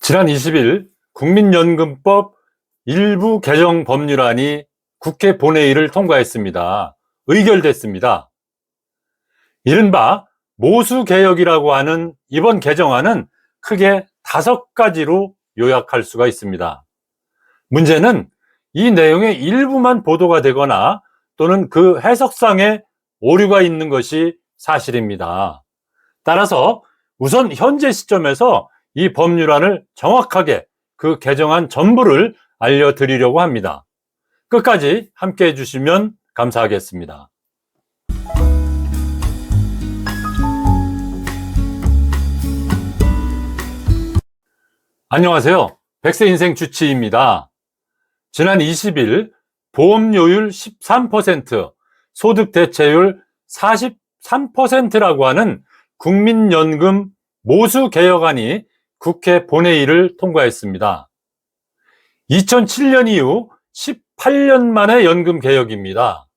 지난 20일 국민연금법 일부 개정 법률안이 국회 본회의를 통과했습니다. 의결됐습니다. 이른바 모수개혁이라고 하는 이번 개정안은 크게 5가지로 요약할 수가 있습니다. 문제는 이 내용의 일부만 보도가 되거나 또는 그 해석상에 오류가 있는 것이 사실입니다. 따라서 우선 현재 시점에서 이 법률안을 정확하게 그 개정안 전부를 알려드리려고 합니다. 끝까지 함께 해주시면 감사하겠습니다. 안녕하세요. 백세인생 주치입니다. 지난 20일 보험료율 13%, 소득 대체율 43%라고 하는 국민연금 모수 개혁안이 국회 본회의를 통과했습니다. 2007년 이후 18년 만의 연금 개혁입니다.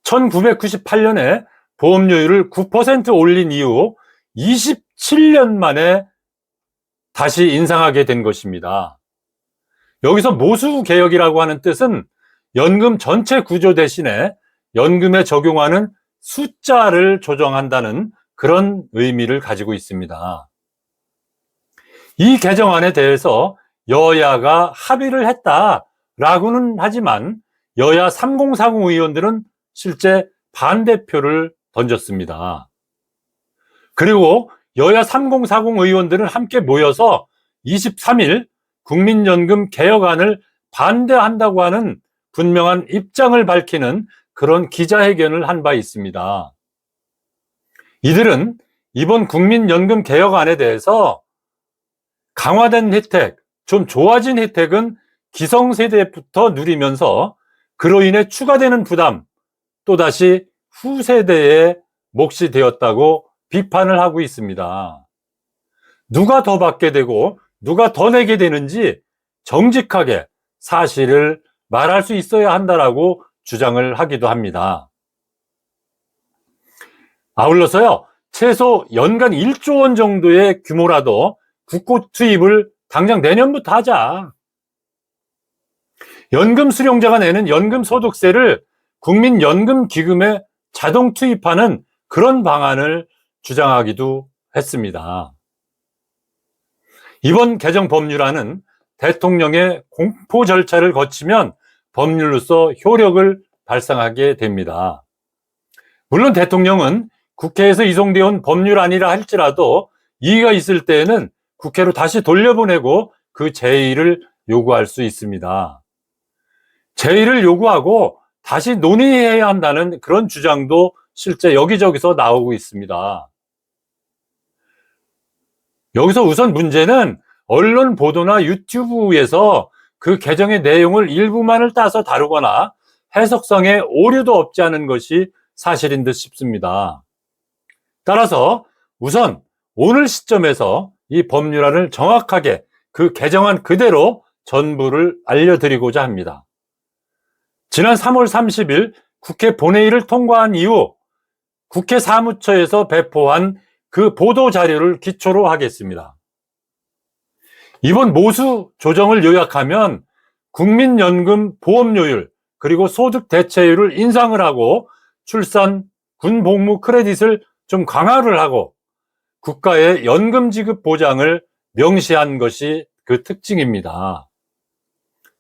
1998년에 보험료율을 9% 올린 이후 27년 만에 다시 인상하게 된 것입니다. 여기서 모수 개혁이라고 하는 뜻은 연금 전체 구조 대신에 연금에 적용하는 숫자를 조정한다는 그런 의미를 가지고 있습니다. 이 개정안에 대해서 여야가 합의를 했다라고는 하지만 여야 3040 의원들은 실제 반대표를 던졌습니다. 그리고 여야 3040 의원들은 함께 모여서 23일 국민연금 개혁안을 반대한다고 하는 분명한 입장을 밝히는 그런 기자회견을 한 바 있습니다. 이들은 이번 국민연금 개혁안에 대해서 강화된 혜택, 좀 좋아진 혜택은 기성세대부터 누리면서 그로 인해 추가되는 부담, 또다시 후세대의 몫이 되었다고 비판을 하고 있습니다. 누가 더 받게 되고 누가 더 내게 되는지 정직하게 사실을 말할 수 있어야 한다라고 주장을 하기도 합니다. 아울러서요, 최소 연간 1조 원 정도의 규모라도 국고 투입을 당장 내년부터 하자. 연금 수령자가 내는 연금소득세를 국민연금기금에 자동 투입하는 그런 방안을 주장하기도 했습니다. 이번 개정 법률안은 대통령의 공포 절차를 거치면 법률로서 효력을 발생하게 됩니다. 물론 대통령은 국회에서 이송되어 온 법률안이라 할지라도 이의가 있을 때에는 국회로 다시 돌려보내고 그 제의를 요구할 수 있습니다. 제의를 요구하고 다시 논의해야 한다는 그런 주장도 실제 여기저기서 나오고 있습니다. 여기서 우선 문제는 언론 보도나 유튜브에서 그 개정의 내용을 일부만을 따서 다루거나 해석상에 오류도 없지 않은 것이 사실인 듯 싶습니다. 따라서 우선 오늘 시점에서 이 법률안을 정확하게 그 개정안 그대로 전부를 알려드리고자 합니다. 지난 3월 30일 국회 본회의를 통과한 이후 국회 사무처에서 배포한 그 보도 자료를 기초로 하겠습니다. 이번 모수 조정을 요약하면 국민연금 보험료율 그리고 소득 대체율을 인상을 하고 출산, 군복무 크레딧을 좀 강화를 하고 국가의 연금 지급 보장을 명시한 것이 그 특징입니다.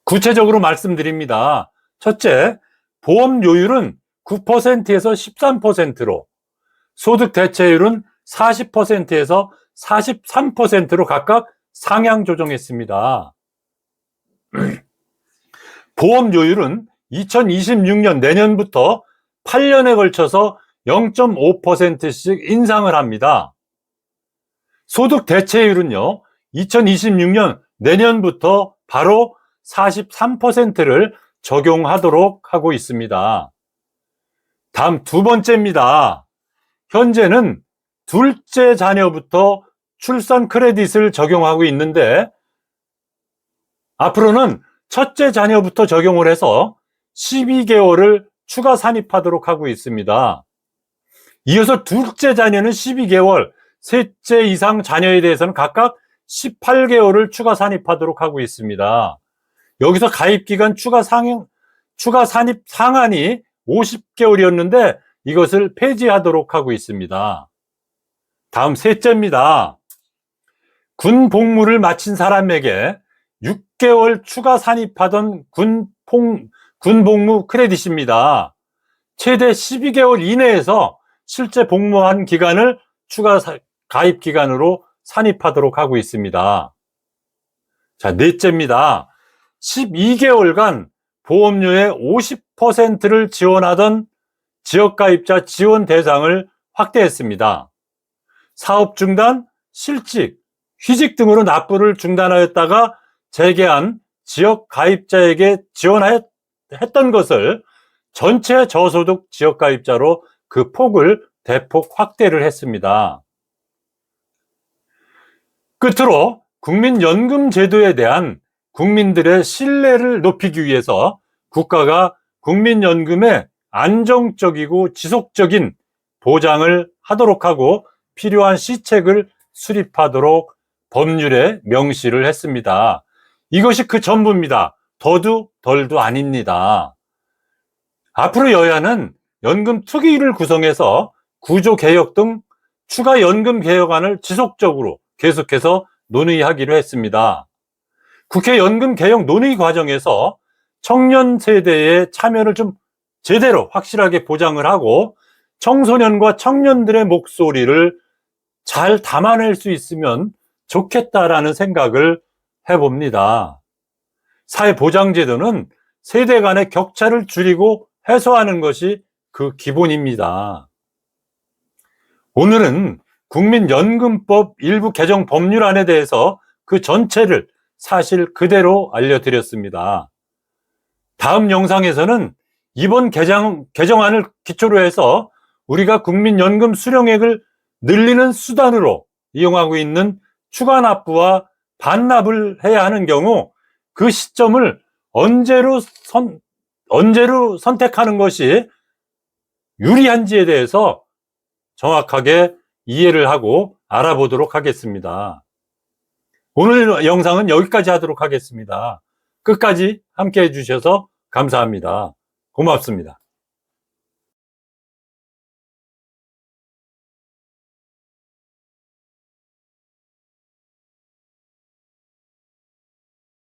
구체적으로 말씀드립니다. 첫째, 보험료율은 9%에서 13%로, 소득 대체율은 40%에서 43%로 각각 상향 조정했습니다. 보험료율은 2026년 내년부터 8년에 걸쳐서 0.5%씩 인상을 합니다. 소득 대체율은요, 2026년 내년부터 바로 43%를 적용하도록 하고 있습니다. 다음 두 번째입니다. 현재는 둘째 자녀부터 출산 크레딧을 적용하고 있는데 앞으로는 첫째 자녀부터 적용을 해서 12개월을 추가 산입하도록 하고 있습니다. 이어서 둘째 자녀는 12개월, 셋째 이상 자녀에 대해서는 각각 18개월을 추가 산입하도록 하고 있습니다. 여기서 가입기간 추가 산입 상한이 50개월이었는데 이것을 폐지하도록 하고 있습니다. 다음 셋째입니다. 군 복무를 마친 사람에게 6개월 추가 산입하던 군 복무 크레딧입니다. 최대 12개월 이내에서 실제 복무한 기간을 추가 가입 기간으로 산입하도록 하고 있습니다. 자, 넷째입니다. 12개월간 보험료의 50%를 지원하던 지역가입자 지원 대상을 확대했습니다. 사업 중단, 실직, 휴직 등으로 납부를 중단하였다가 재개한 지역가입자에게 지원했던 것을 전체 저소득 지역가입자로 그 폭을 대폭 확대를 했습니다. 끝으로 국민연금 제도에 대한 국민들의 신뢰를 높이기 위해서 국가가 국민연금에 안정적이고 지속적인 보장을 하도록 하고 필요한 시책을 수립하도록 법률에 명시를 했습니다. 이것이 그 전부입니다. 더도 덜도 아닙니다. 앞으로 여야는 연금 특위를 구성해서 구조개혁 등 추가 연금 개혁안을 지속적으로 계속해서 논의하기로 했습니다. 국회 연금 개혁 논의 과정에서 청년 세대의 참여를 좀 제대로 확실하게 보장을 하고 청소년과 청년들의 목소리를 잘 담아낼 수 있으면 좋겠다라는 생각을 해봅니다. 사회보장제도는 세대 간의 격차를 줄이고 해소하는 것이 그 기본입니다. 오늘은 국민연금법 일부 개정 법률안에 대해서 그 전체를 사실 그대로 알려드렸습니다. 다음 영상에서는 이번 개정안을 기초로 해서 우리가 국민연금 수령액을 늘리는 수단으로 이용하고 있는 추가 납부와 반납을 해야 하는 경우 그 시점을 언제로 선택하는 것이 유리한지에 대해서 정확하게 이해를 하고 알아보도록 하겠습니다. 오늘 영상은 여기까지 하도록 하겠습니다. 끝까지 함께 해주셔서 감사합니다. 고맙습니다.